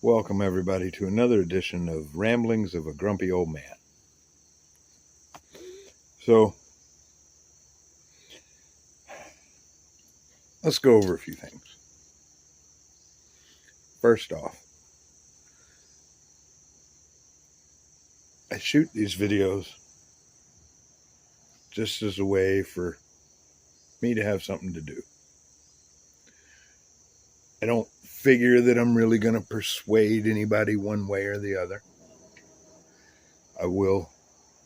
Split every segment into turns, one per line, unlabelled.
Welcome, everybody, to another edition of Ramblings of a Grumpy Old Man. So, let's go over a few things. First off, I shoot these videos just as a way for me to have something to do. I don't figure that I'm really going to persuade anybody one way or the other. I will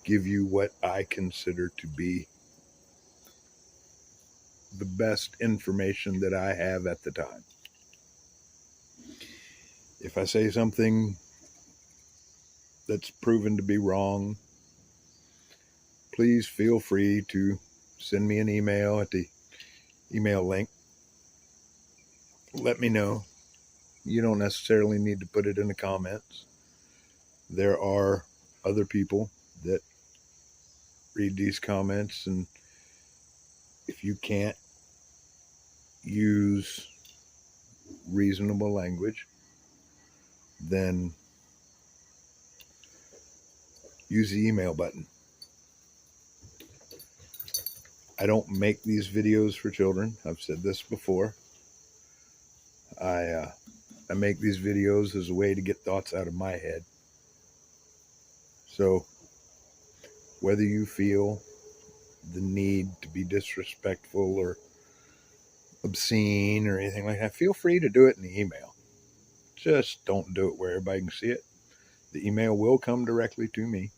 give you what I consider to be the best information that I have at the time. If I say something that's proven to be wrong, please feel free to send me an email at the email link. Let me know. You don't necessarily need to put it in the comments. There are other people that read these comments, and if you can't use reasonable language, then use the email button. I don't make these videos for children. I've said this before. I make these videos as a way to get thoughts out of my head. So whether you feel the need to be disrespectful or obscene or anything like that, feel free to do it in the email. Just don't do it where everybody can see it. The email will come directly to me.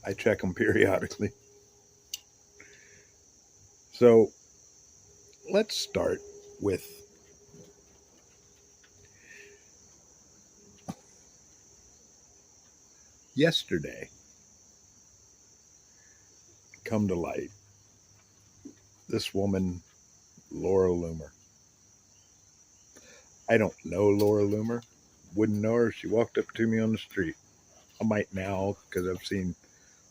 I check them periodically. So let's start with yesterday. Come to light. This woman, Laura Loomer. I don't know Laura Loomer. Wouldn't know her if she walked up to me on the street. I might now, because I've seen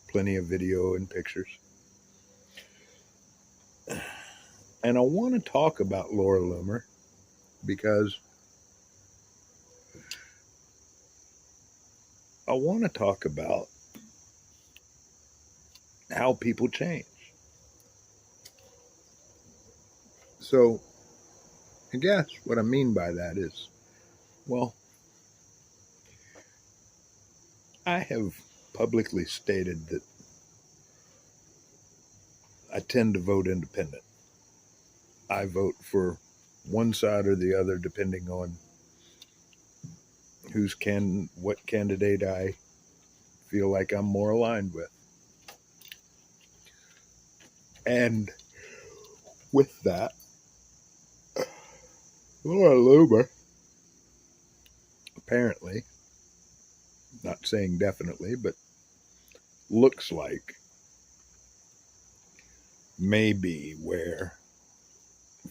plenty of video and pictures. And I want to talk about Laura Loomer because I want to talk about how people change. So, I guess what I mean by that is, well, I have publicly stated that I tend to vote independent. I vote for one side or the other depending on what candidate I feel like I'm more aligned with. And with that, Laura Loomer apparently, not saying definitely, but looks like maybe where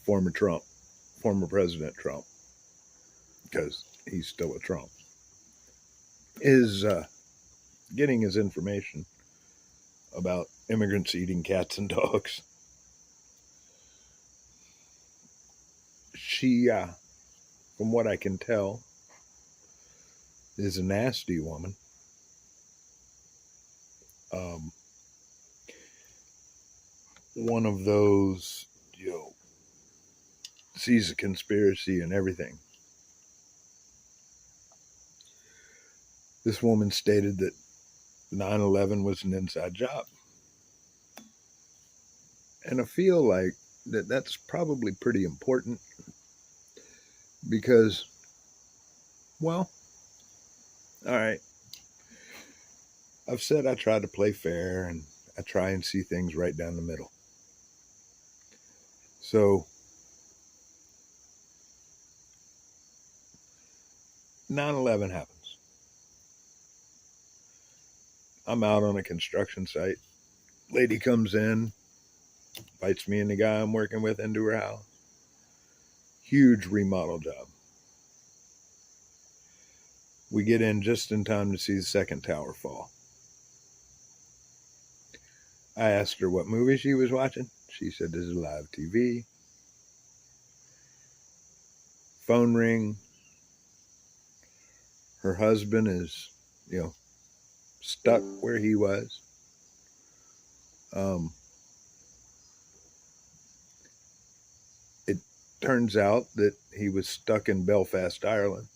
former President Trump, because he's still a Trump, is getting his information about immigrants eating cats and dogs. She, from what I can tell, is a nasty woman. One of those, sees a conspiracy and everything. This woman stated that 9/11 was an inside job. And I feel like that's probably pretty important because, well, all right, I've said I try to play fair and I try and see things right down the middle. So 9/11 happens. I'm out on a construction site. Lady comes in, invites me and the guy I'm working with into her house. Huge remodel job. We get in just in time to see the second tower fall. I asked her what movie she was watching. She said this is live TV. Phone ring. Her husband is, stuck where he was. Um, it turns out that he was stuck in Belfast, Ireland.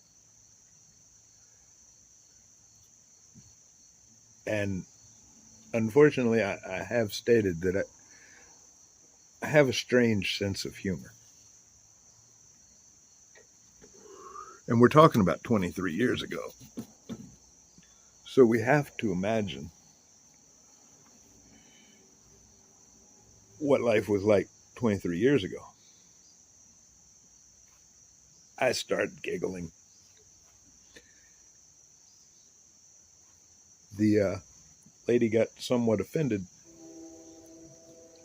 And unfortunately, I have stated that I have a strange sense of humor. And we're talking about 23 years ago. So we have to imagine what life was like 23 years ago. I started giggling. The lady got somewhat offended,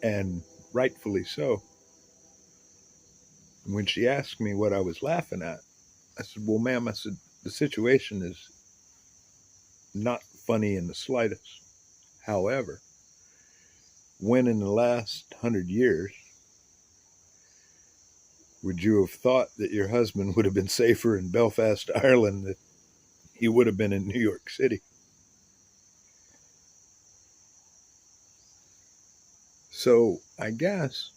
and rightfully so. And when she asked me what I was laughing at, I said, "Well, ma'am," I said, "the situation is not funny in the slightest. However, when in the last 100 years would you have thought that your husband would have been safer in Belfast, Ireland, than he would have been in New York City?" So I guess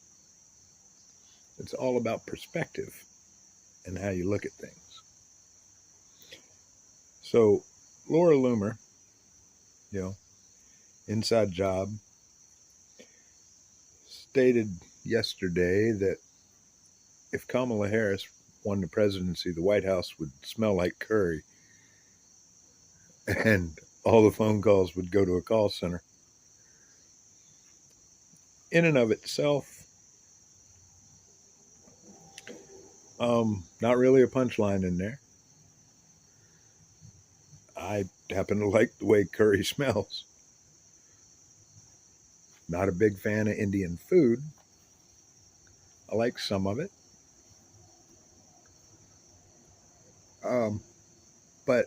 it's all about perspective and how you look at things. So Laura Loomer, inside job, stated yesterday that if Kamala Harris won the presidency, the White House would smell like curry and all the phone calls would go to a call center. In and of itself, not really a punchline in there. I happen to like the way curry smells. Not a big fan of Indian food. I like some of it. But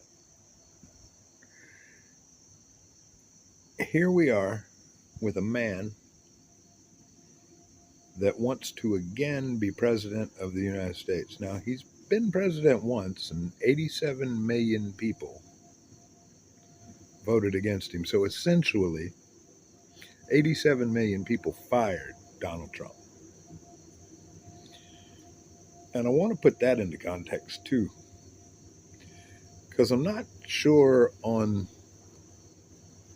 here we are with a man that wants to again be president of the United States. Now, he's been president once, and 87 million people voted against him. So essentially, 87 million people fired Donald Trump. And I want to put that into context too, because I'm not sure on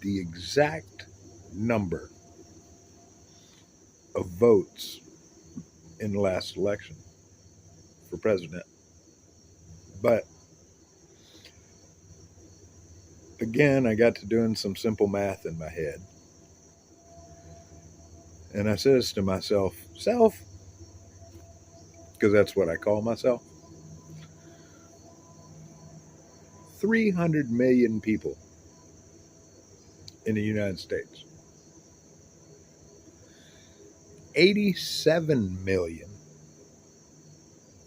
the exact number of votes in the last election for president. But again, I got to doing some simple math in my head. And I says to myself, self, because that's what I call myself, 300 million people in the United States. 87 million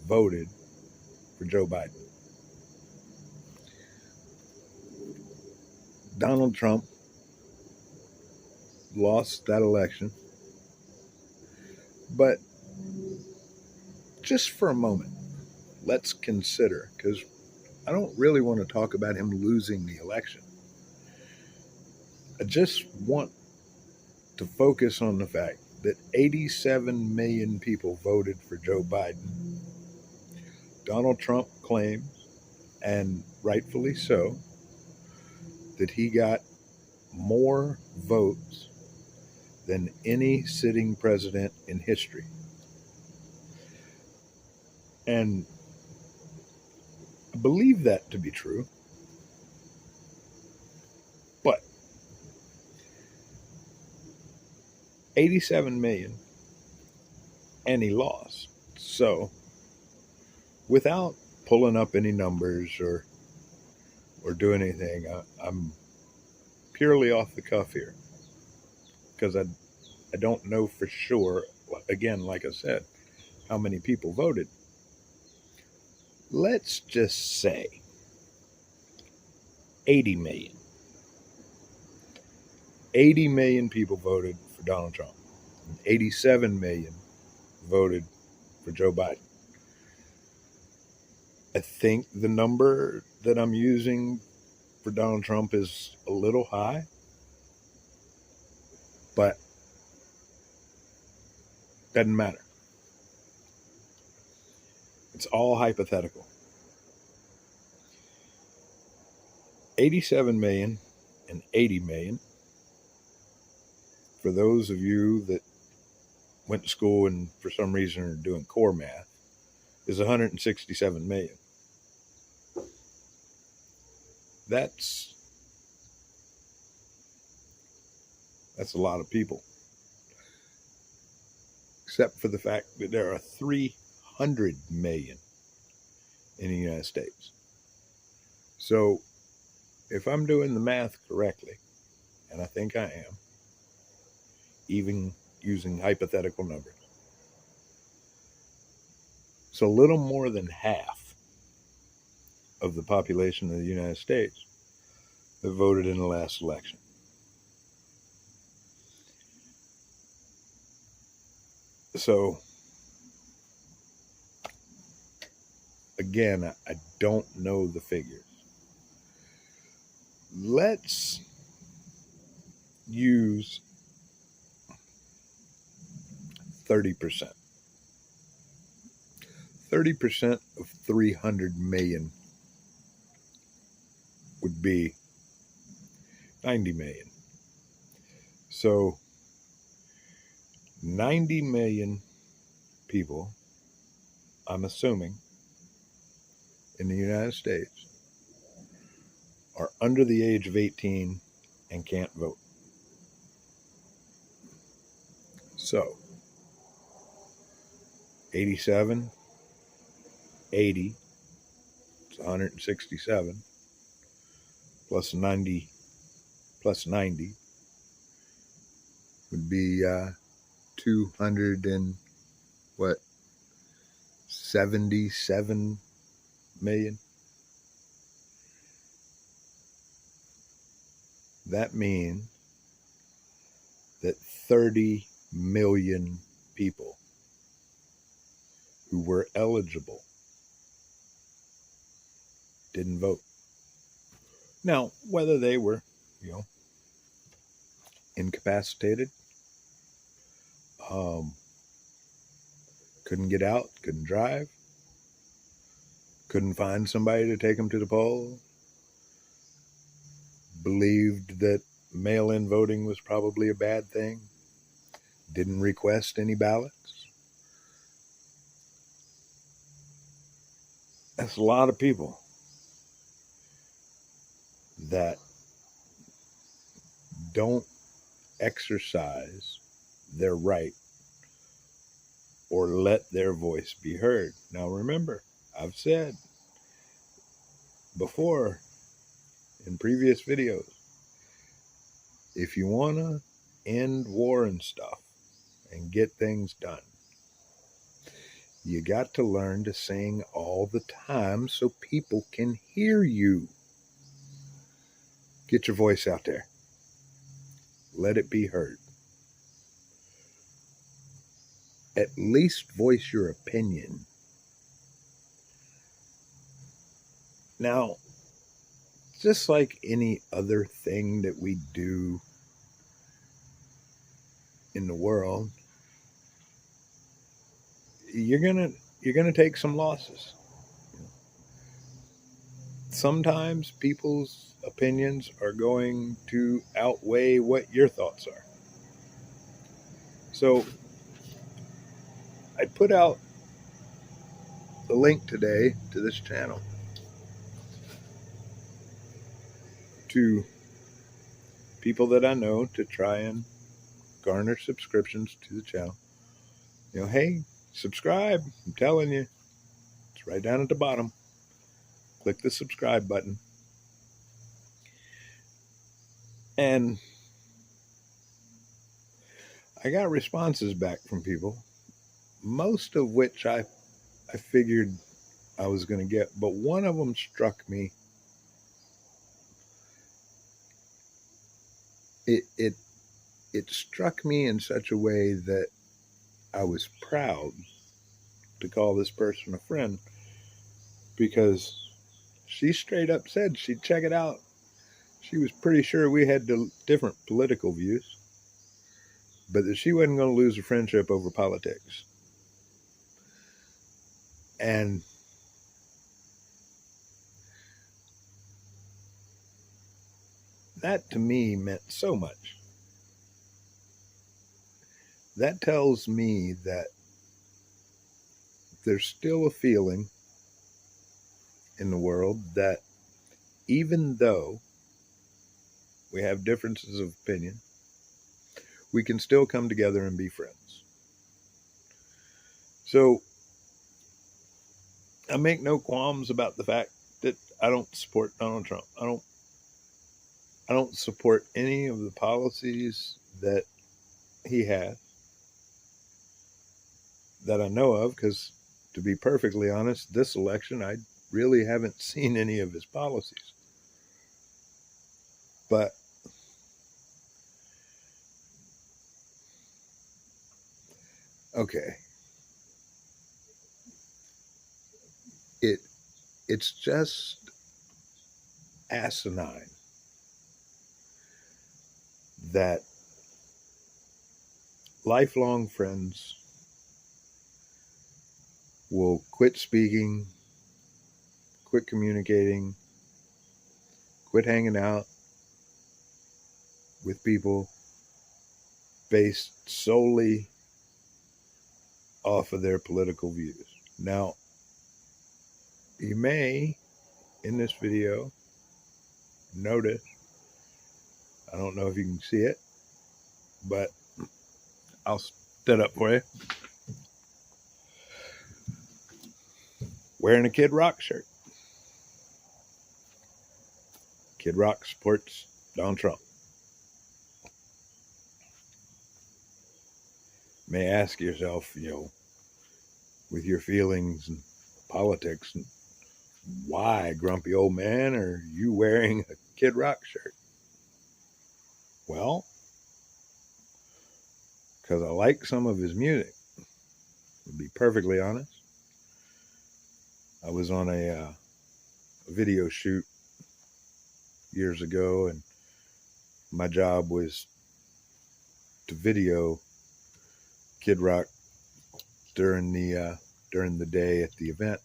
voted for Joe Biden. Donald Trump lost that election. But just for a moment, let's consider, because I don't really want to talk about him losing the election. I just want to focus on the fact that 87 million people voted for Joe Biden. Donald Trump claims, and rightfully so, that he got more votes than any sitting president in history. And I believe that to be true. But 87 million, and he lost. So without pulling up any numbers or doing anything, I'm purely off the cuff here, because I don't know for sure, again, like I said, how many people voted. Let's just say 80 million. 80 million people voted for Donald Trump. 87 million voted for Joe Biden. I think the number that I'm using for Donald Trump is a little high, but doesn't matter. It's all hypothetical. 87 million and 80 million, for those of you that went to school and for some reason are doing core math, is 167 million. That's a lot of people, except for the fact that there are 300 million in the United States. So if I'm doing the math correctly, and I think I am, even using hypothetical numbers, so a little more than half of the population of the United States that voted in the last election. So again, I don't know the figures. Let's use 30%. 30% of 300 million would be 90 million. So 90 million people, I'm assuming, in the United States are under the age of 18 and can't vote. So 87, 80, it's 167, plus 90 would be 200 and what, 77 million. That means that 30 million people who were eligible didn't vote. Now, whether they were, incapacitated, couldn't get out, couldn't drive, couldn't find somebody to take them to the poll, believed that mail-in voting was probably a bad thing, didn't request any ballots. That's a lot of people that don't exercise their right or let their voice be heard. Now remember, I've said before in previous videos, if you want to end war and stuff and get things done, you got to learn to sing all the time so people can hear you. Get your voice out there. Let it be heard. At least voice your opinion. Now, just like any other thing that we do in the world, you're gonna take some losses. Sometimes people's opinions are going to outweigh what your thoughts are. So I put out the link today to this channel to people that I know to try and garner subscriptions to the channel. Hey, subscribe. I'm telling you, it's right down at the bottom. Click the subscribe button. And I got responses back from people, most of which I figured I was going to get, but one of them struck me. It struck me in such a way that I was proud to call this person a friend, because she straight up said she'd check it out. She was pretty sure we had different political views, but that she wasn't going to lose a friendship over politics. And that to me meant so much. That tells me that there's still a feeling in the world that even though we have differences of opinion, we can still come together and be friends. So I make no qualms about the fact that I don't support Donald Trump. I don't support any of the policies that he has that I know of, because to be perfectly honest, this election I really haven't seen any of his policies. But okay, it's just asinine that lifelong friends will quit speaking, quit communicating, quit hanging out with people based solely off of their political views. Now, you may, in this video, notice, I don't know if you can see it, but I'll set up for you. Wearing a Kid Rock shirt. Kid Rock supports Donald Trump. You may ask yourself, with your feelings and politics, and why, grumpy old man, are you wearing a Kid Rock shirt? Well, because I like some of his music. To be perfectly honest, I was on a video shoot years ago, and my job was to video Kid Rock during the day at the event.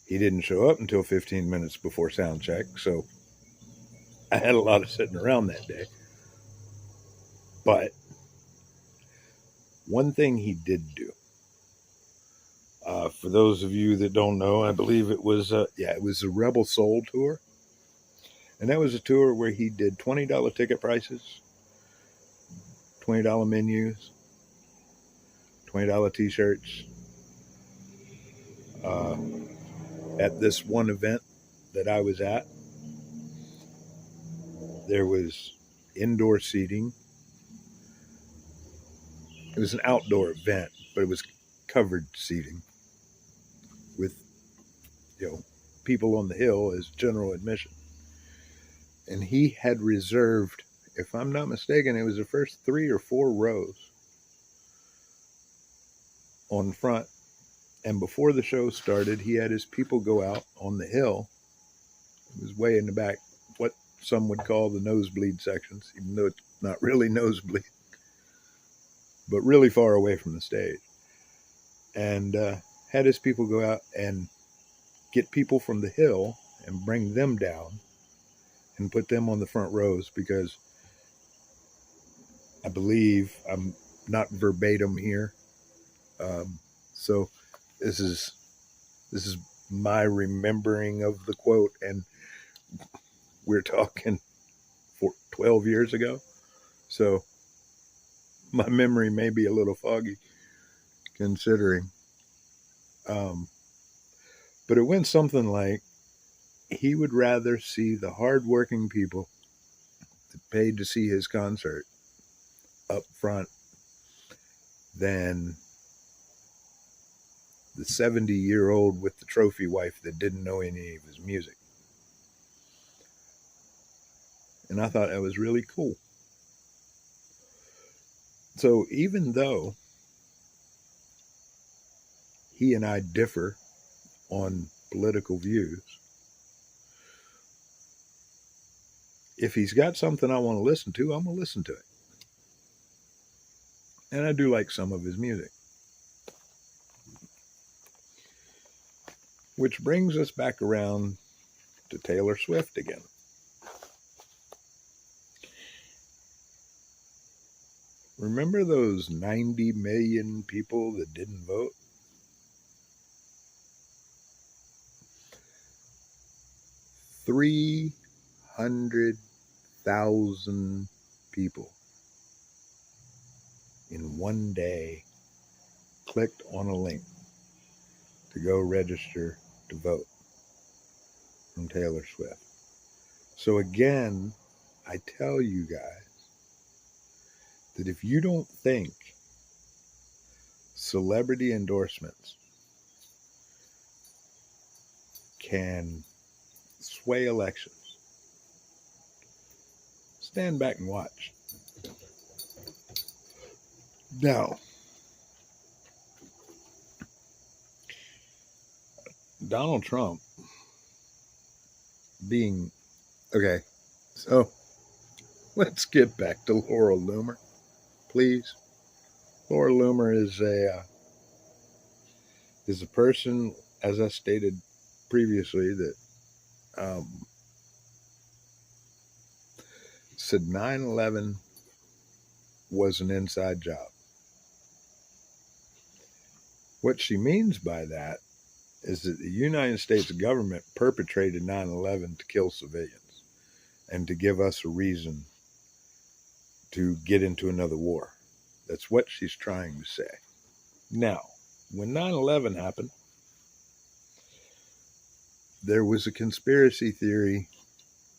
He didn't show up until 15 minutes before sound check, so I had a lot of sitting around that day. But one thing he did do, for those of you that don't know, I believe it was a Rebel Soul tour. And that was a tour where he did $20 ticket prices, $20 menus, $20 t-shirts. At this one event that I was at, there was indoor seating. It was an outdoor event, but it was covered seating with, people on the hill as general admission. And he had reserved, if I'm not mistaken, it was the first 3 or 4 rows on front. And before the show started, he had his people go out on the hill. It was way in the back, what some would call the nosebleed sections, even though it's not really nosebleed, but really far away from the stage. And had his people go out and get people from the hill and bring them down and put them on the front rows, because I believe, I'm not verbatim here, so this is my remembering of the quote, and we're talking 12 years ago, so my memory may be a little foggy considering. But it went something like, he would rather see the hardworking people that paid to see his concert up front than the 70-year-old with the trophy wife that didn't know any of his music. And I thought that was really cool. So even though he and I differ on political views. If he's got something I want to listen to, I'm going to listen to it. And I do like some of his music. Which brings us back around to Taylor Swift again. Remember those 90 million people that didn't vote? $300,000 people in one day clicked on a link to go register to vote from Taylor Swift. So again, I tell you guys that if you don't think celebrity endorsements can sway elections, stand back and watch. Now, Donald Trump being, okay, so let's get back to Laura Loomer, please. Laura Loomer is a person, as I stated previously, that said 9/11 was an inside job. What she means by that is that the United States government perpetrated 9/11 to kill civilians and to give us a reason to get into another war. That's what she's trying to say. Now, when 9/11 happened, there was a conspiracy theory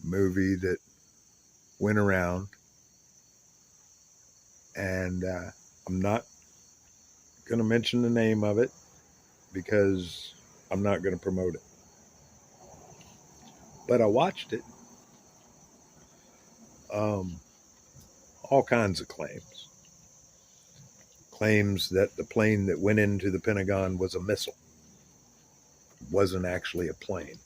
movie that went around, and I'm not going to mention the name of it because I'm not going to promote it. But I watched it. All kinds of claims. Claims that the plane that went into the Pentagon was a missile. It wasn't actually a plane.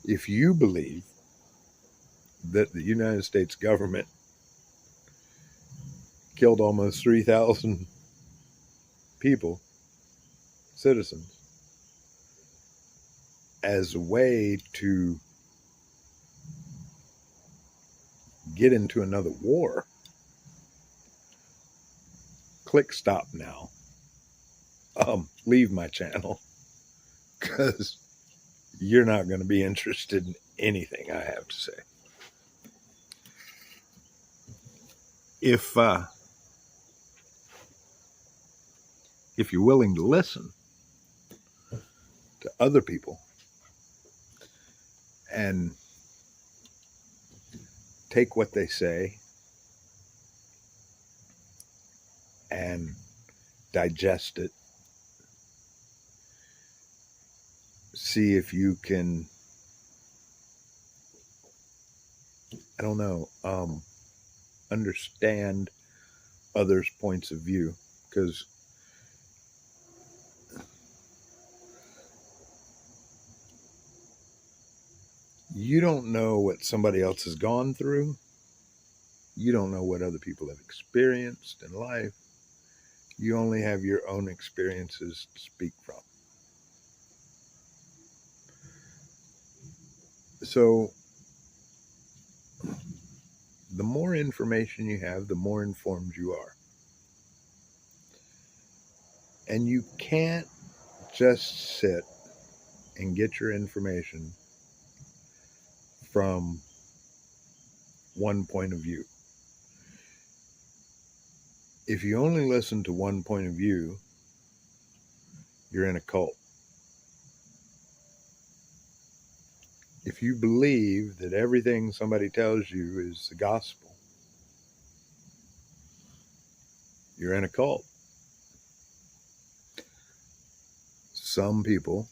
If you believe that the United States government killed almost 3,000 people, citizens, as a way to get into another war, click stop now. Leave my channel, because you're not going to be interested in anything I have to say. If you're willing to listen to other people and take what they say and digest it, see if you can, I don't know, understand others' points of view, because you don't know what somebody else has gone through. You don't know what other people have experienced in life. You only have your own experiences to speak from. So the more information you have, the more informed you are. And you can't just sit and get your information from one point of view. If you only listen to one point of view, you're in a cult. If you believe that everything somebody tells you is the gospel, you're in a cult. Some people,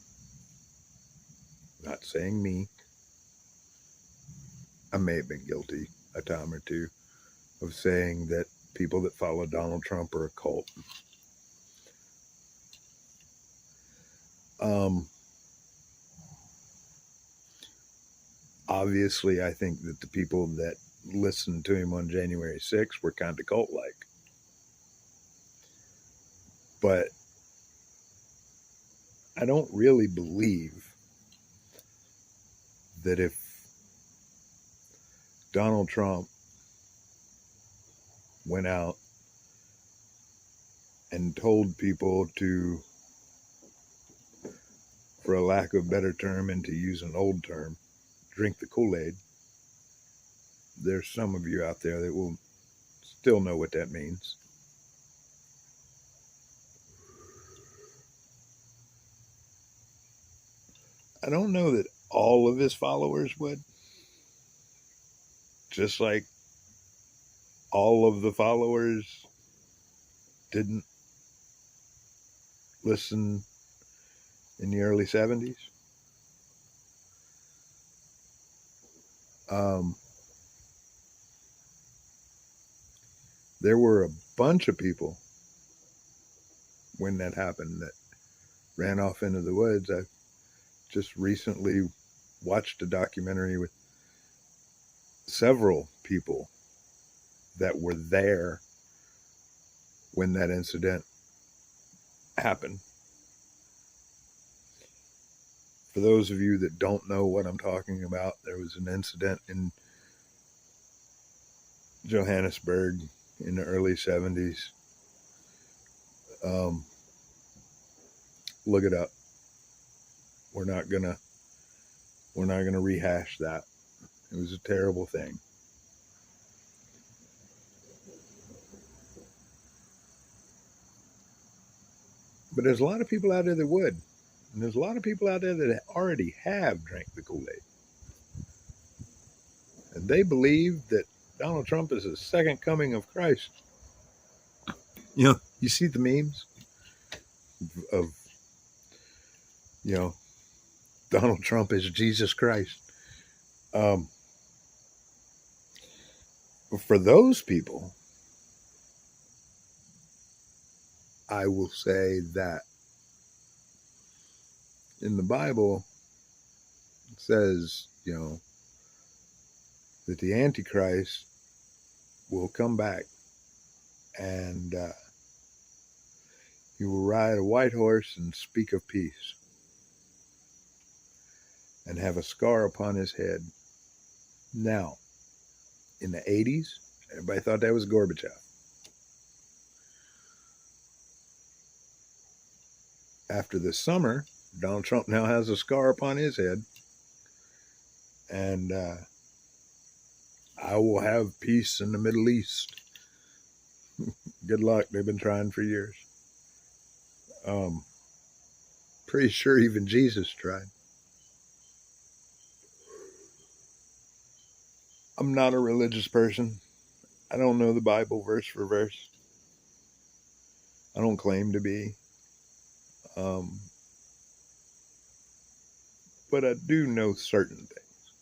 not saying me, I may have been guilty a time or two of saying that people that follow Donald Trump are a cult. Obviously, I think that the people that listened to him on January 6th were kind of cult-like. But I don't really believe that if Donald Trump went out and told people to, for a lack of a better term and to use an old term, drink the Kool-Aid, there's some of you out there that will still know what that means. I don't know that all of his followers would. Just like all of the followers didn't listen in the early 70s. There were a bunch of people when that happened that ran off into the woods. I just recently watched a documentary with several people that were there when that incident happened. For those of you that don't know what I'm talking about, there was an incident in Johannesburg in the early 70s. Look it up. We're not gonna rehash that. It was a terrible thing. But there's a lot of people out there that would. And there's a lot of people out there that already have drank the Kool-Aid. And they believe that Donald Trump is the second coming of Christ. You know, you see the memes of, you know, Donald Trump is Jesus Christ. For those people, I will say that in the Bible, it says, you know, that the Antichrist will come back and he will ride a white horse and speak of peace and have a scar upon his head. Now, in the 80s, everybody thought that was Gorbachev. After this summer, Donald Trump now has a scar upon his head. And I will have peace in the Middle East. Good luck. They've been trying for years. Pretty sure even Jesus tried. I'm not a religious person. I don't know the Bible verse for verse. I don't claim to be. But I do know certain things.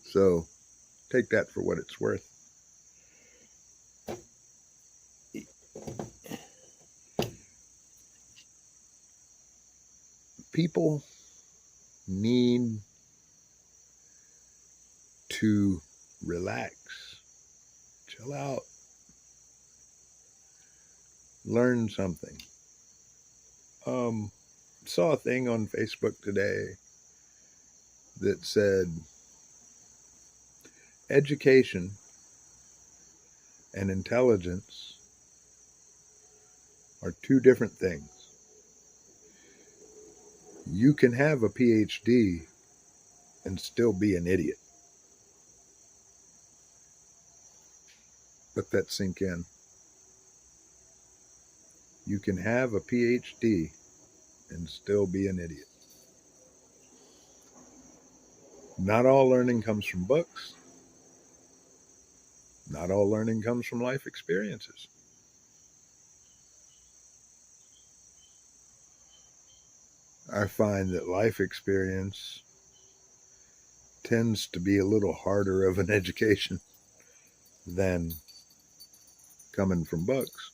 So take that for what it's worth. People need to relax, chill out, learn something. Saw a thing on Facebook today that said education and intelligence are two different things. You can have a PhD and still be an idiot. Let that sink in. You can have a PhD and still be an idiot. Not all learning comes from books. Not all learning comes from life experiences. I find that life experience tends to be a little harder of an education than coming from Bucks.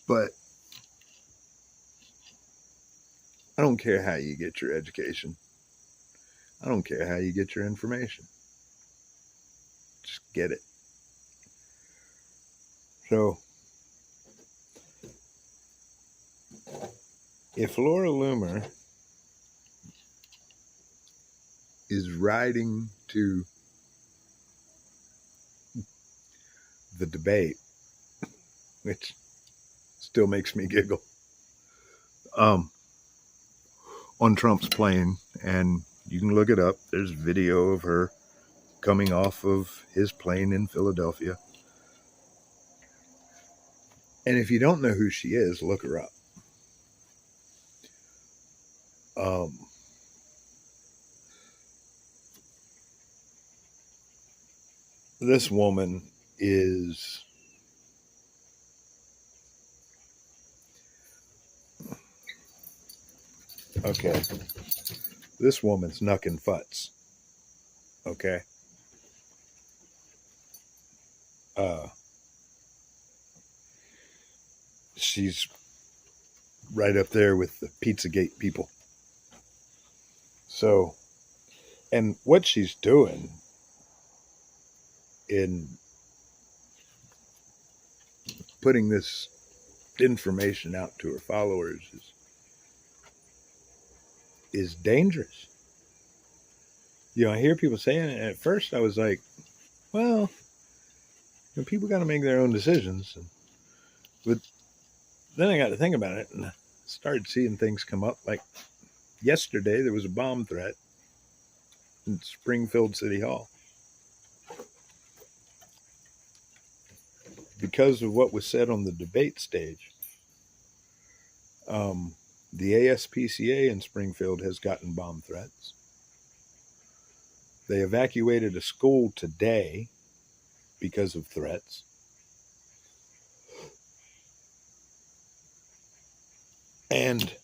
But I don't care how you get your education. I don't care how you get your information. Just get it. So, if Laura Loomer is riding to the debate, which still makes me giggle, on Trump's plane, and you can look it up. There's video of her coming off of his plane in Philadelphia. And if you don't know who she is, look her up. This woman is okay. This woman's knucking futz. Okay. She's right up there with the Pizzagate people. So, and what she's doing in putting this information out to her followers is dangerous. You know, I hear people saying it, and at first I was like, well, you know, people got to make their own decisions. But then I got to think about it, and I started seeing things come up. Like yesterday, there was a bomb threat in Springfield City Hall. Because of what was said on the debate stage, the ASPCA in Springfield has gotten bomb threats. They evacuated a school today because of threats. And,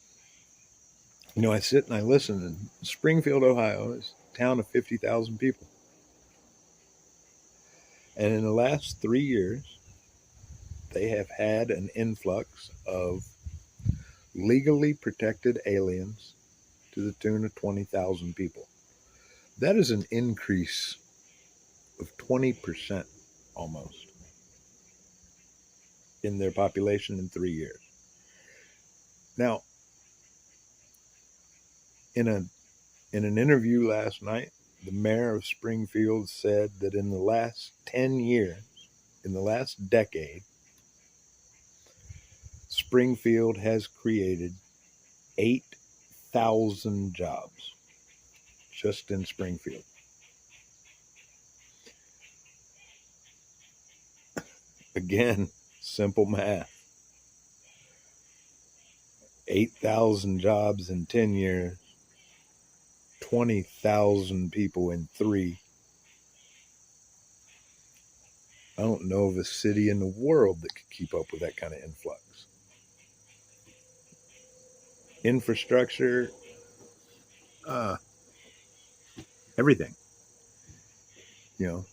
you know, I sit and I listen. And Springfield, Ohio is a town of 50,000 people. And in the last 3 years, they have had an influx of legally protected aliens to the tune of 20,000 people. That is an increase of 20% almost in their population in 3 years. Now, in an interview last night, the mayor of Springfield said that in the last 10 years, in the last decade, Springfield has created 8,000 jobs just in Springfield. Again, simple math. 8,000 jobs in 10 years, 20,000 people in 3. I don't know of a city in the world that could keep up with that kind of influx. Infrastructure, everything. You know,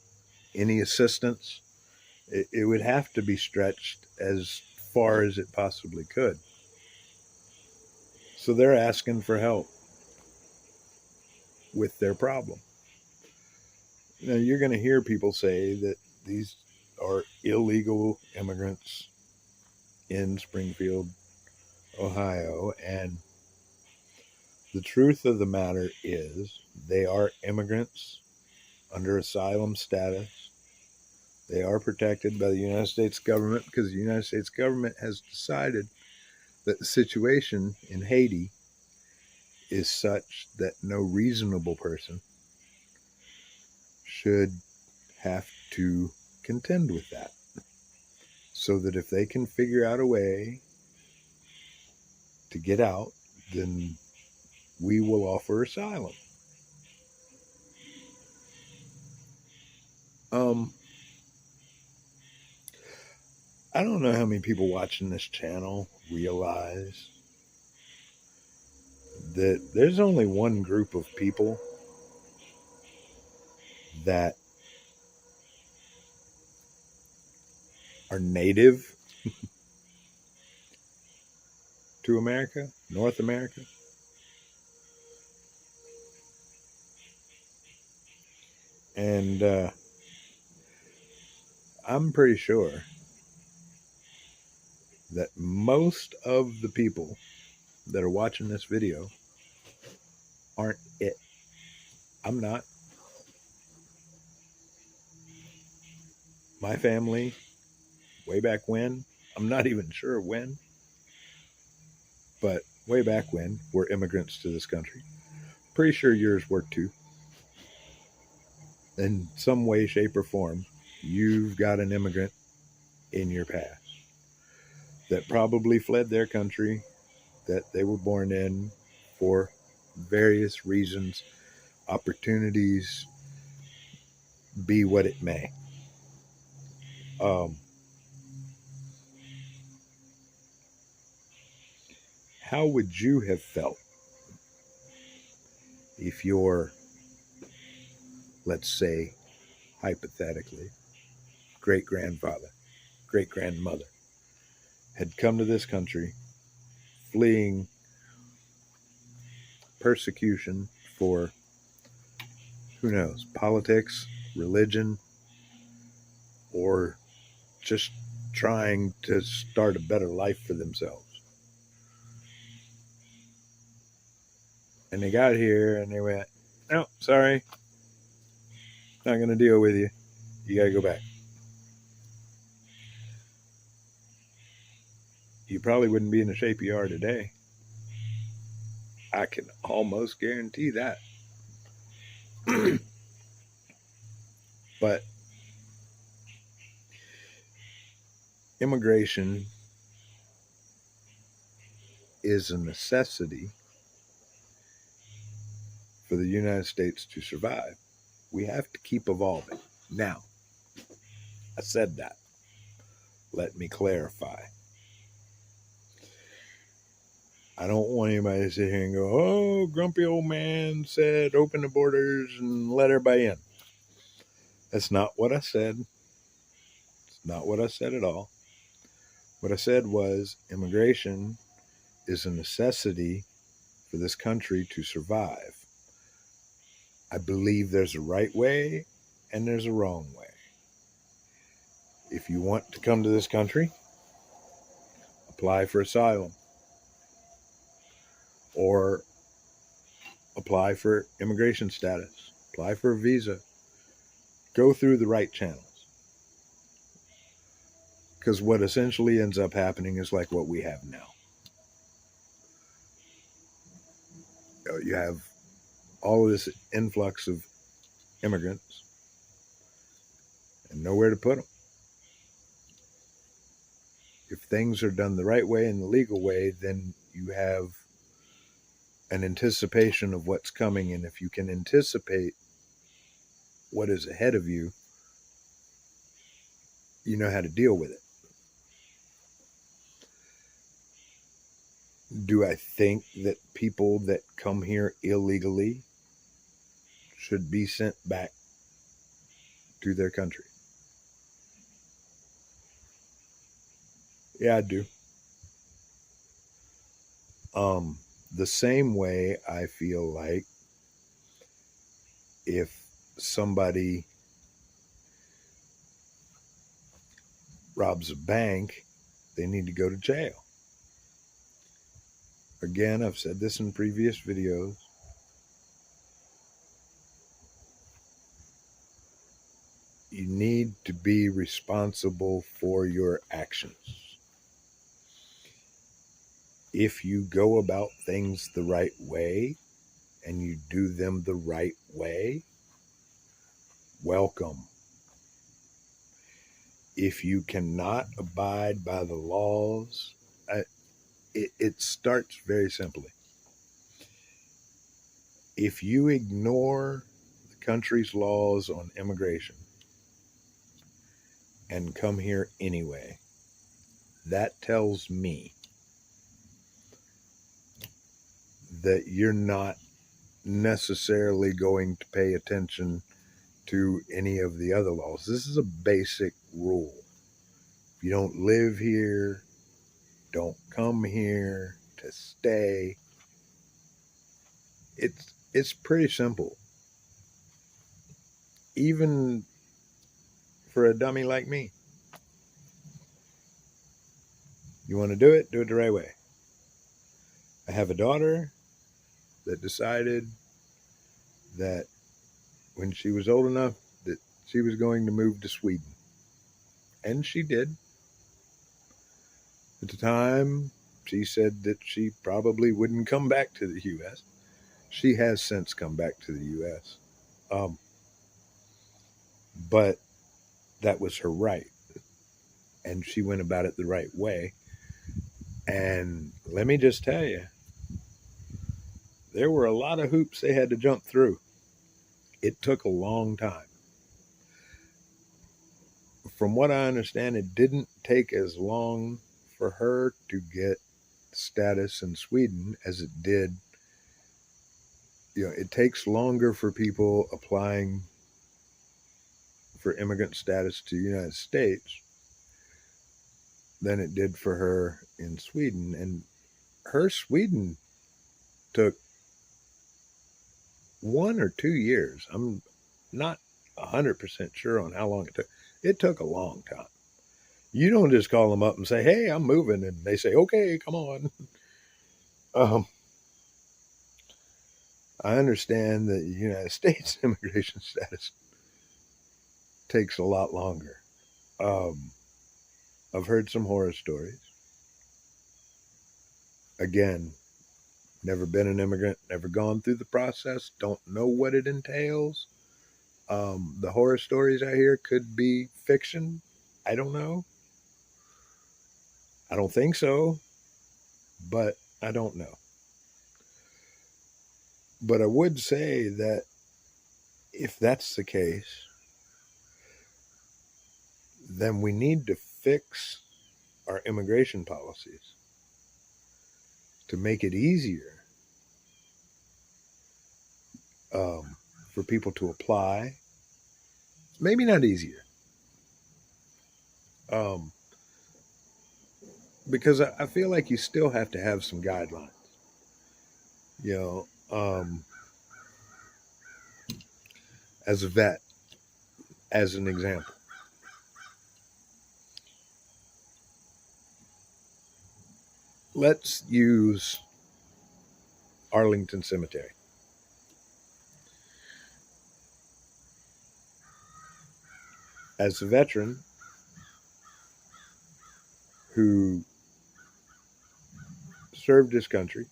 any assistance, it would have to be stretched as far as it possibly could. So they're asking for help with their problem. Now, you're going to hear people say that these are illegal immigrants in Springfield, Ohio, and the truth of the matter is they are immigrants under asylum status. They are protected by the United States government because the United States government has decided that the situation in Haiti is such that no reasonable person should have to contend with that. So that if they can figure out a way to get out, then we will offer asylum. I don't know how many people watching this channel realize that there's only one group of people that are native to America, North America. And I'm pretty sure that most of the people that are watching this video aren't it. I'm not. My family, way back when, I'm not even sure when, but way back when, were immigrants to this country. Pretty sure yours were too. In some way, shape, or form, you've got an immigrant in your past that probably fled their country that they were born in for various reasons, opportunities, be what it may. Um, how would you have felt if your, let's say, hypothetically, great grandfather, great grandmother had come to this country fleeing persecution for, who knows, politics, religion, or just trying to start a better life for themselves? And they got here and they went, no, sorry, not going to deal with you. You got to go back. You probably wouldn't be in the shape you are today. I can almost guarantee that. But immigration is a necessity for the United States to survive. We have to keep evolving. Now, I said that. Let me clarify. I don't want anybody to sit here and go, oh, grumpy old man said open the borders and let everybody in. That's not what I said. It's not what I said at all. What I said was immigration is a necessity for this country to survive. I believe there's a right way and there's a wrong way. If you want to come to this country, apply for asylum or apply for immigration status, apply for a visa. Go through the right channels. Because what essentially ends up happening is like what we have now. You have all of this influx of immigrants and nowhere to put them. If things are done the right way and the legal way, then you have an anticipation of what's coming. And if you can anticipate what is ahead of you, you know how to deal with it. Do I think that people that come here illegally should be sent back to their country? Yeah, I do. The same way I feel like if somebody robs a bank, they need to go to jail. Again, I've said this in previous videos. You need to be responsible for your actions. If you go about things the right way and you do them the right way, welcome. If you cannot abide by the laws, it starts very simply. If you ignore the country's laws on immigration and come here anyway, that tells me that you're not necessarily going to pay attention to any of the other laws. This is a basic rule. If you don't live here, don't come here to stay. It's pretty simple. Even for a dummy like me. You want to do it the right way. I have a daughter that decided that when she was old enough that she was going to move to Sweden. And she did. At the time, she said that she probably wouldn't come back to the U.S. She has since come back to the U.S. But that was her right. And she went about it the right way. And let me just tell you, there were a lot of hoops they had to jump through. It took a long time. From what I understand, it didn't take as long for her to get status in Sweden as it did. It takes longer for people applying for immigrant status to the United States than it did for her in Sweden. And her Sweden took 1 or 2 years. I'm not 100% sure on how long it took. It took a long time. You don't just call them up and say, hey, I'm moving. And they say, okay, come on. I understand that the United States immigration status takes a lot longer. I've heard some horror stories. Again, never been an immigrant, never gone through the process, don't know what it entails. The horror stories I hear could be fiction. I don't know. I don't think so, but I don't know. But I would say that if that's the case, then we need to fix our immigration policies to make it easier for people to apply. Maybe not easier. Because I feel like you still have to have some guidelines. As a vet, as an example. Let's use Arlington Cemetery. As a veteran who served his country,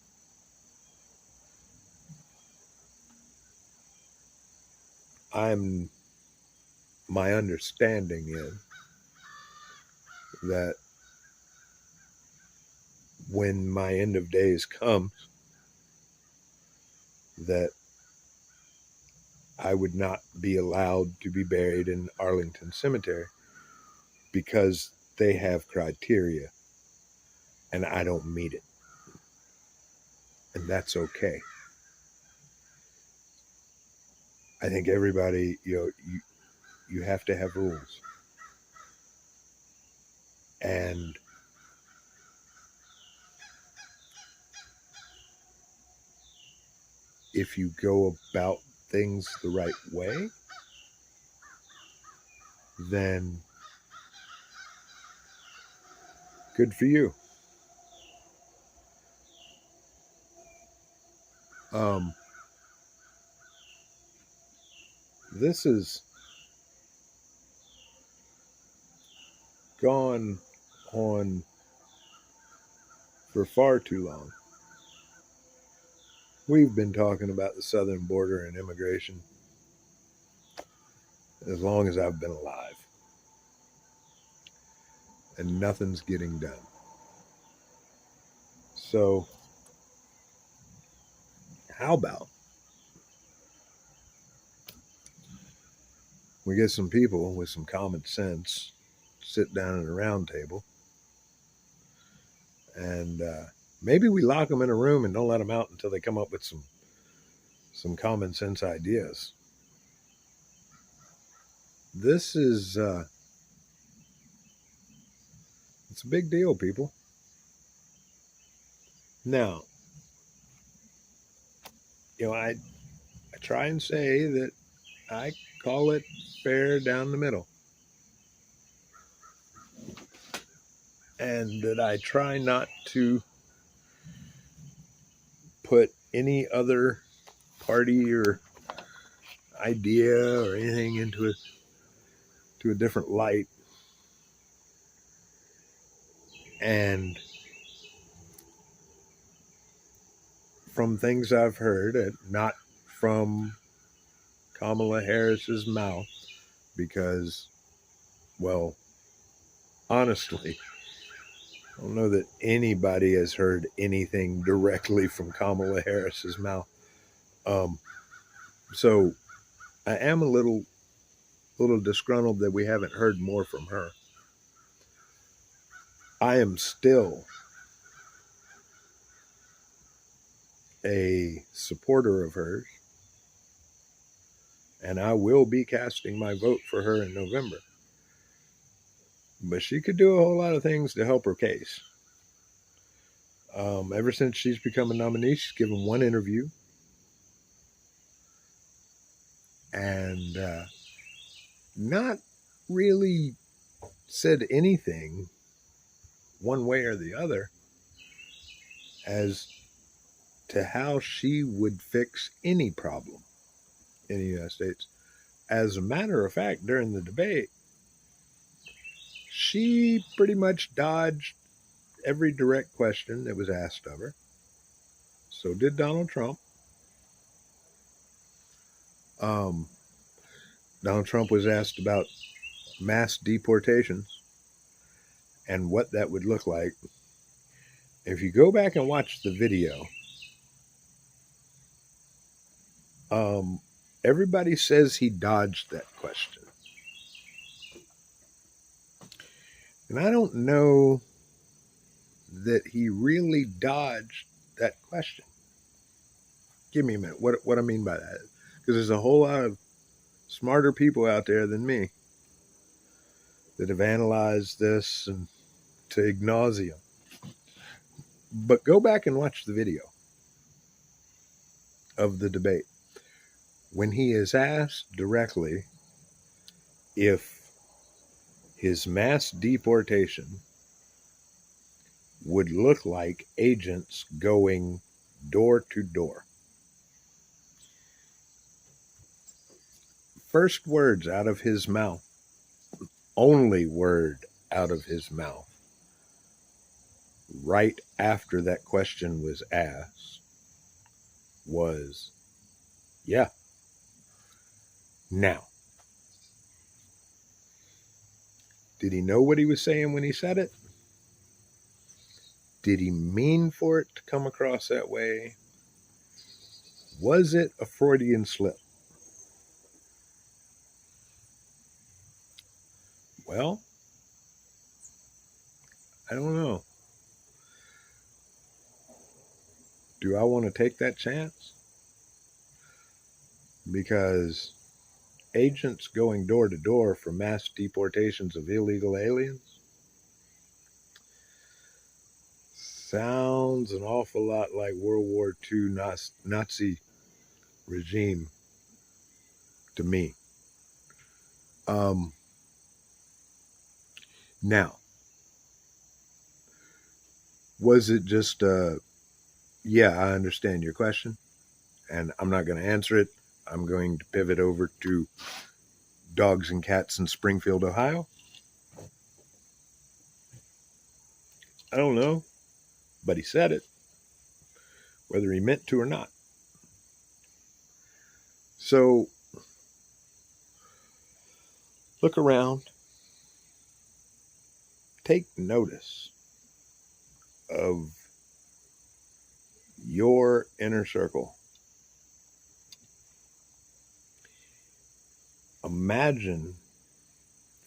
my understanding is that when my end of days comes, that I would not be allowed to be buried in Arlington Cemetery because they have criteria and I don't meet it. And that's okay. I think everybody, you have to have rules. And if you go about things the right way, then good for you. This has gone on for far too long. We've been talking about the southern border and immigration as long as I've been alive. And nothing's getting done. So, how about we get some people with some common sense, sit down at a round table, and maybe we lock them in a room and don't let them out until they come up with some common sense ideas. This is It's a big deal, people. Now, I try and say that I call it fair down the middle. And that I try not to put any other party or idea or anything into a different light. And from things I've heard, not from Kamala Harris's mouth, because, well, honestly, I don't know that anybody has heard anything directly from Kamala Harris's mouth. So I am a little disgruntled that we haven't heard more from her. I am still a supporter of hers, and I will be casting my vote for her in November. But she could do a whole lot of things to help her case. Ever since she's become a nominee, she's given one interview and not really said anything one way or the other as to how she would fix any problem in the United States. As a matter of fact, during the debate, she pretty much dodged every direct question that was asked of her. So did Donald Trump. Donald Trump was asked about mass deportations and what that would look like. If you go back and watch the video, everybody says he dodged that question. And I don't know that he really dodged that question. Give me a minute. What I mean by that? Because there's a whole lot of smarter people out there than me that have analyzed this and to nauseam. But go back and watch the video of the debate. When he is asked directly if his mass deportation would look like agents going door to door. First words out of his mouth, only word out of his mouth, right after that question was asked, was, yeah. Now, did he know what he was saying when he said it? Did he mean for it to come across that way? Was it a Freudian slip? Well, I don't know. Do I want to take that chance? Because agents going door to door for mass deportations of illegal aliens sounds an awful lot like World War II Nazi regime to me. Now, was it just yeah, I understand your question, and I'm not going to answer it. I'm going to pivot over to dogs and cats in Springfield, Ohio. I don't know, but he said it, whether he meant to or not. So look around, take notice of your inner circle. Imagine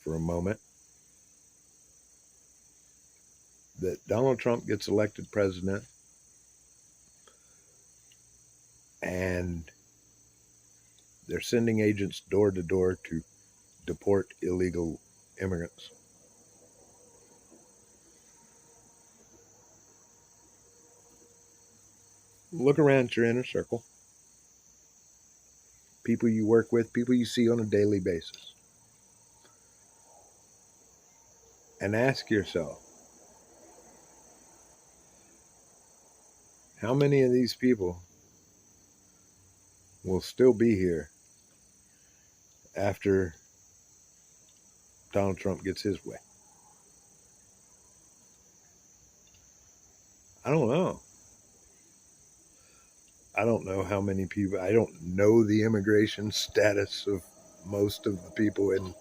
for a moment that Donald Trump gets elected president and they're sending agents door to door to deport illegal immigrants. Look around your inner circle, people you work with, people you see on a daily basis, and ask yourself, how many of these people will still be here after Donald Trump gets his way? I don't know. I don't know how many people. I don't know the immigration status of most of the people in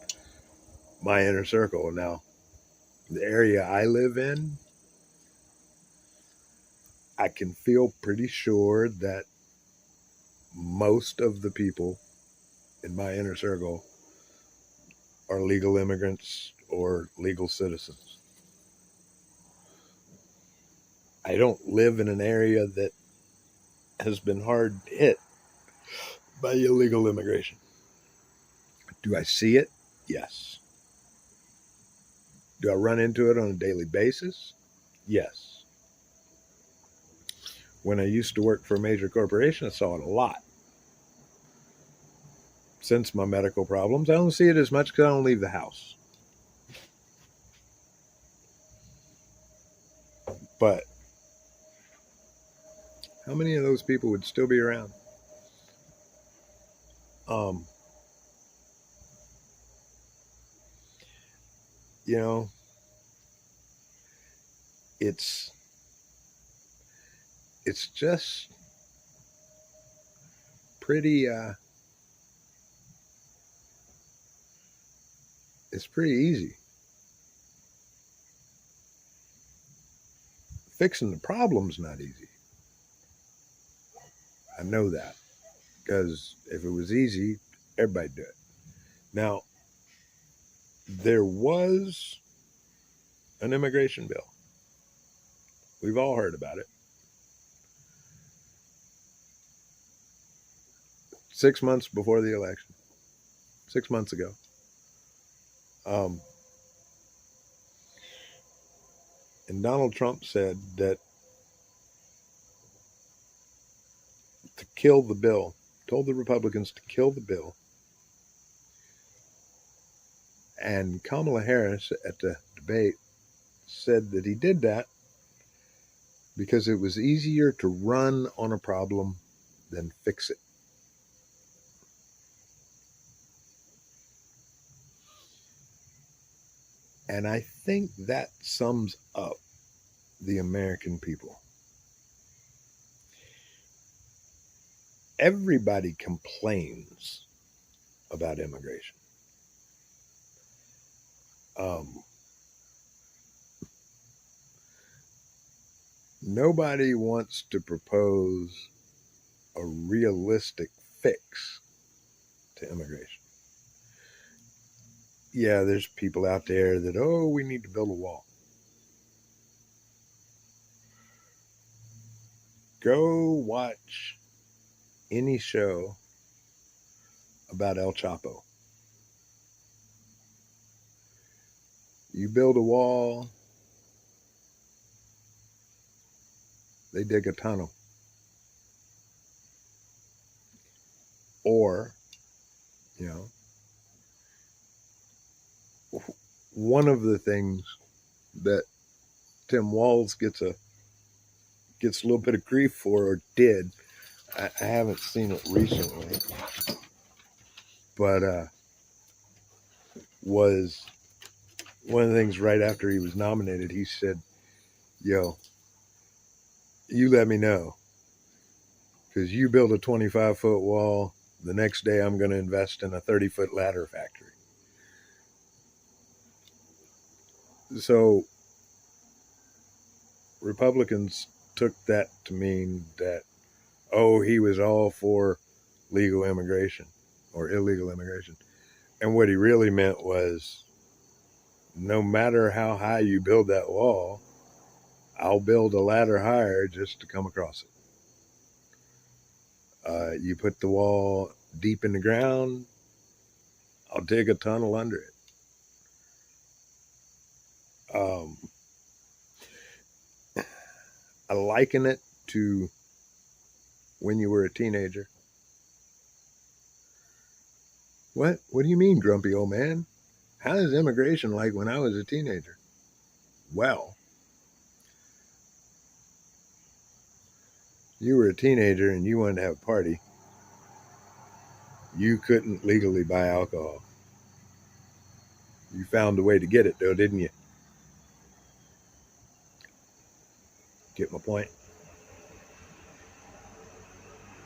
my inner circle. Now, the area I live in, I can feel pretty sure that most of the people in my inner circle are legal immigrants or legal citizens. I don't live in an area that has been hard hit by illegal immigration. Do I see it? Yes. Do I run into it on a daily basis? Yes. When I used to work for a major corporation, I saw it a lot. Since my medical problems, I don't see it as much because I don't leave the house. But how many of those people would still be around? Um, you know, it's it's just pretty it's pretty easy. Fixing the problem's not easy. I know that because if it was easy, everybody'd do it. Now, there was an immigration bill. We've all heard about it. 6 months before the election, 6 months ago. Um, and Donald Trump said that to kill the bill, told the Republicans to kill the bill. And Kamala Harris at the debate said that he did that because it was easier to run on a problem than fix it. And I think that sums up the American people. Everybody complains about immigration. Nobody wants to propose a realistic fix to immigration. Yeah, there's people out there that, oh, we need to build a wall. Go watch any show about El Chapo. You build a wall, they dig a tunnel. Or, you know, one of the things that Tim Walz gets a little bit of grief for, or did. I haven't seen it recently, but was one of the things right after he was nominated. He said, "Yo, you let me know, because you build a 25-foot wall. The next day, I'm going to invest in a 30-foot ladder factory." So Republicans took that to mean that, oh, he was all for legal immigration or illegal immigration. And what he really meant was, no matter how high you build that wall, I'll build a ladder higher just to come across it. You put the wall deep in the ground, I'll dig a tunnel under it. I liken it to when you were a teenager? What? What do you mean, grumpy old man? How is immigration like when I was a teenager? Well, you were a teenager and you wanted to have a party. You couldn't legally buy alcohol. You found a way to get it, though, didn't you? Get my point?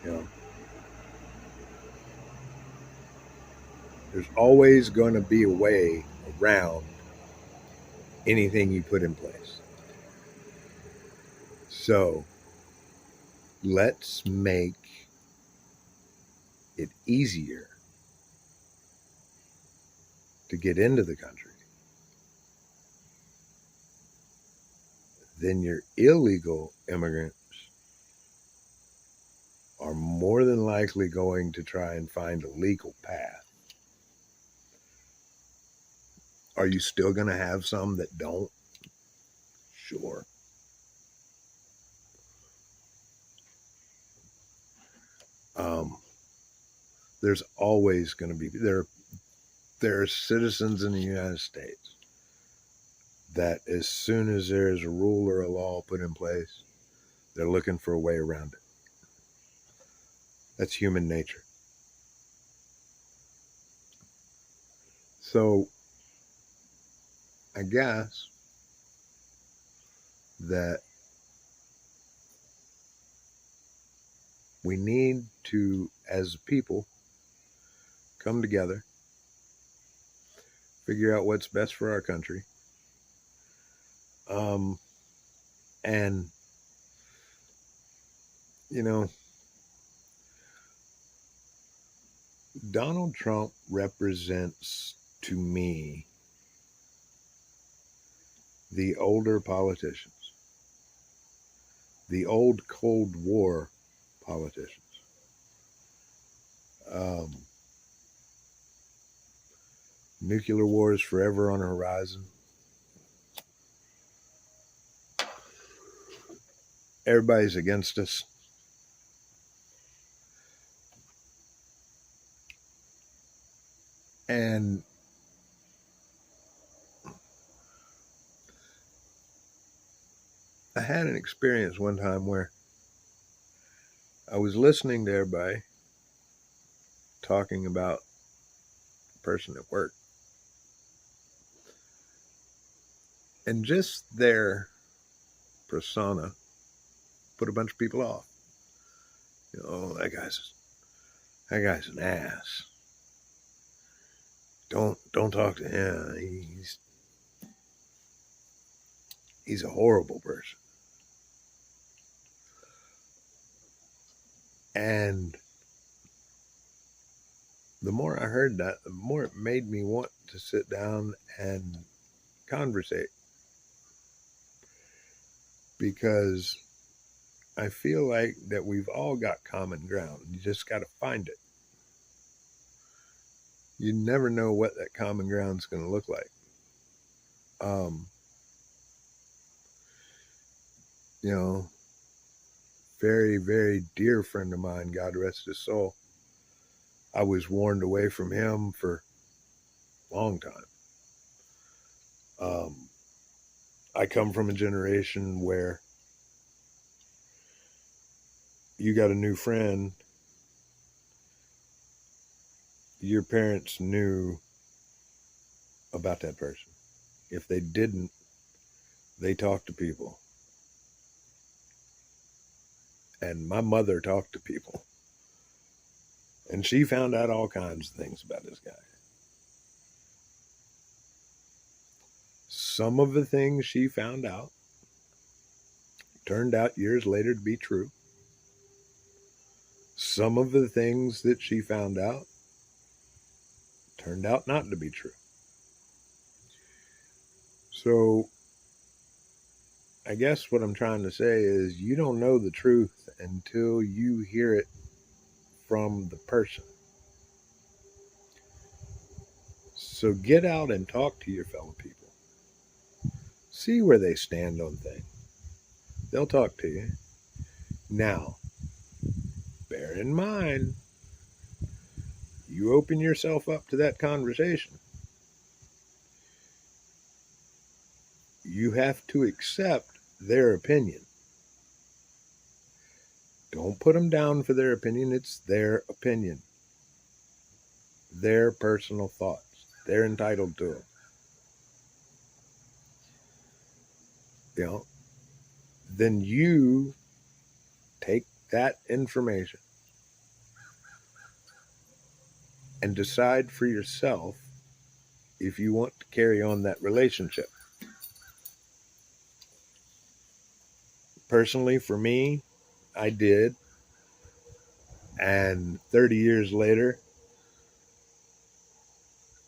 You know, there's always going to be a way around anything you put in place. So let's make it easier to get into the country. Then your illegal immigrants are more than likely going to try and find a legal path. Are you still going to have some that don't? Sure. There's always going to be there are citizens in the United States that as soon as there is a rule or a law put in place, they're looking for a way around it. That's human nature. So I guess that we need to, as people, come together, figure out what's best for our country, and you know, Donald Trump represents to me the older politicians, the old Cold War politicians. Nuclear war is forever on the horizon. Everybody's against us. And I had an experience one time where I was listening to everybody talking about the person at work. And just their persona put a bunch of people off. You know, that guy's an ass. Don't talk to him. He's a horrible person. And the more I heard that, the more it made me want to sit down and conversate. Because I feel like that we've all got common ground. You just got to find it. You never know what that common ground is going to look like. You know, very, very dear friend of mine, God rest his soul, I was warned away from him for a long time. I come from a generation where you got a new friend, your parents knew about that person. If they didn't, they talked to people. And my mother talked to people. And she found out all kinds of things about this guy. Some of the things she found out turned out years later to be true. Some of the things that she found out turned out not to be true. So I guess what I'm trying to say is you don't know the truth until you hear it from the person. So get out and talk to your fellow people. See where they stand on things. They'll talk to you. Now, bear in mind, you open yourself up to that conversation, you have to accept their opinion. Don't put them down for their opinion. It's their opinion, their personal thoughts. They're entitled to them. You know, then you take that information and decide for yourself if you want to carry on that relationship. Personally, for me, I did. And 30 years later,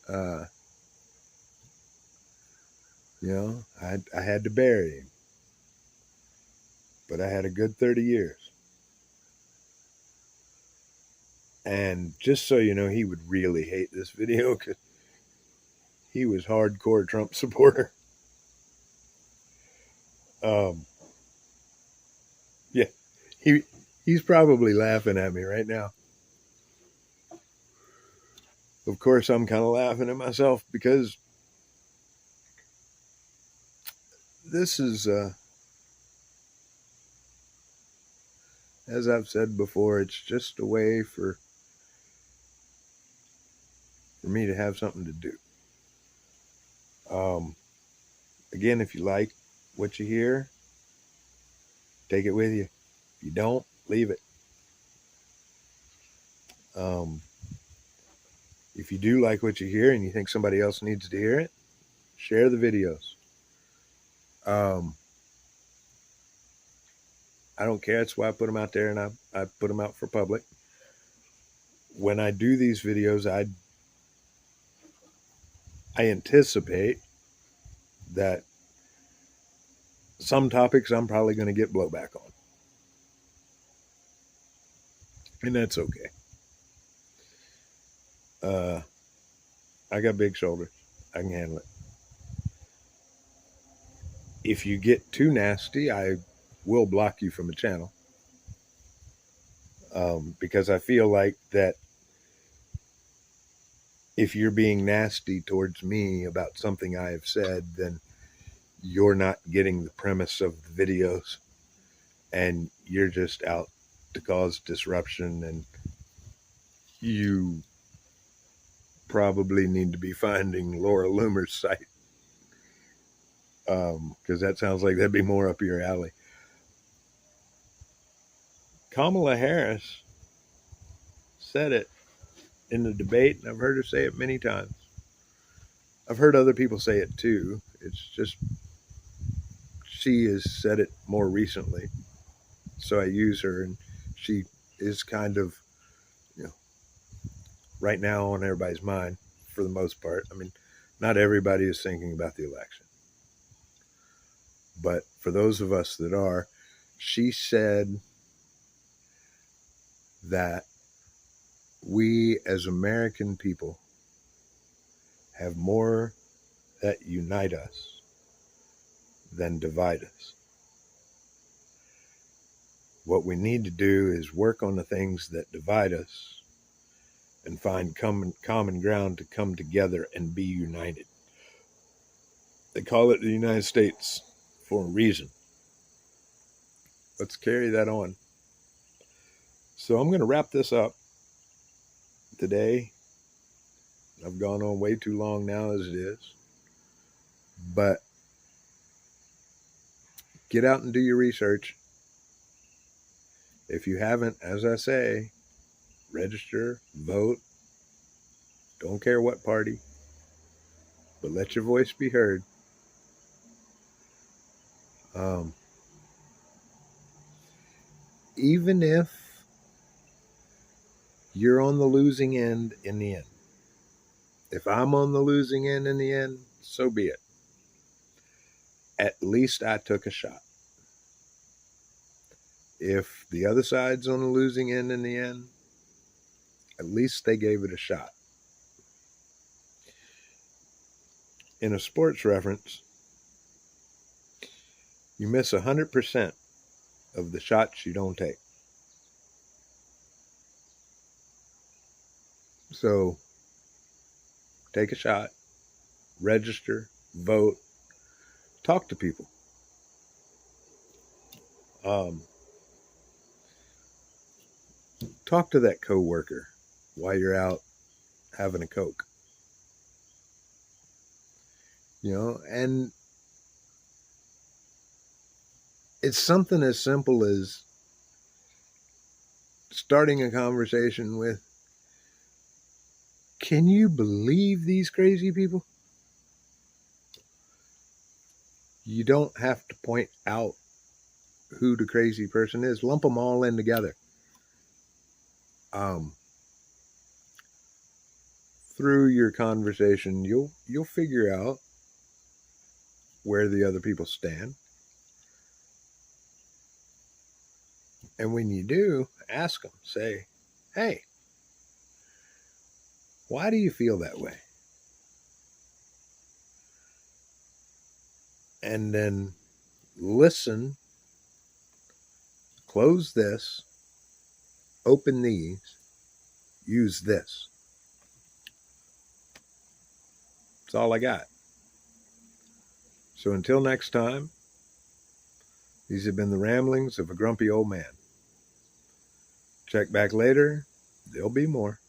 uh, I had to bury him. But I had a good 30 years. And just so you know, he would really hate this video because he was hardcore Trump supporter. Yeah, he's probably laughing at me right now. Of course, I'm kind of laughing at myself because this is, as I've said before, it's just a way for me to have something to do. Again, if you like what you hear, take it with you. If you don't, leave it. If you do like what you hear and you think somebody else needs to hear it, share the videos. I don't care. That's why I put them out there, and I put them out for public. When I do these videos, I anticipate that some topics I'm probably going to get blowback on. And that's okay. I got big shoulders. I can handle it. If you get too nasty, I will block you from the channel. Because I feel like that if you're being nasty towards me about something I have said, then you're not getting the premise of the videos, and you're just out to cause disruption, and you probably need to be finding Laura Loomer's site, because that sounds like that'd be more up your alley. Kamala Harris said it in the debate, and I've heard her say it many times. I've heard other people say it too. It's just she has said it more recently, so I use her, and she is kind of, right now on everybody's mind for the most part. I mean, not everybody is thinking about the election, but for those of us that are, she said that we as American people have more that unite us than divide us. What we need to do is work on the things that divide us and find common ground to come together and be united. They call it the United States for a reason. Let's carry that on. So I'm going to wrap this up today. I've gone on way too long now as it is. But get out and do your research. If you haven't, as I say, register, vote. Don't care what party, but let your voice be heard. Even if you're on the losing end in the end. If I'm on the losing end in the end, so be it. At least I took a shot. If the other side's on the losing end in the end, at least they gave it a shot. In a sports reference, you miss 100% of the shots you don't take. So take a shot, register, vote, talk to people. Talk to that coworker while you're out having a Coke. And it's something as simple as starting a conversation with, can you believe these crazy people? You don't have to point out who the crazy person is. Lump them all in together. Through your conversation, you'll figure out where the other people stand. And when you do, ask them. Say, hey, why do you feel that way? And then listen, close this, open these, use this. That's all I got. So until next time, these have been the ramblings of a grumpy old man. Check back later. There'll be more.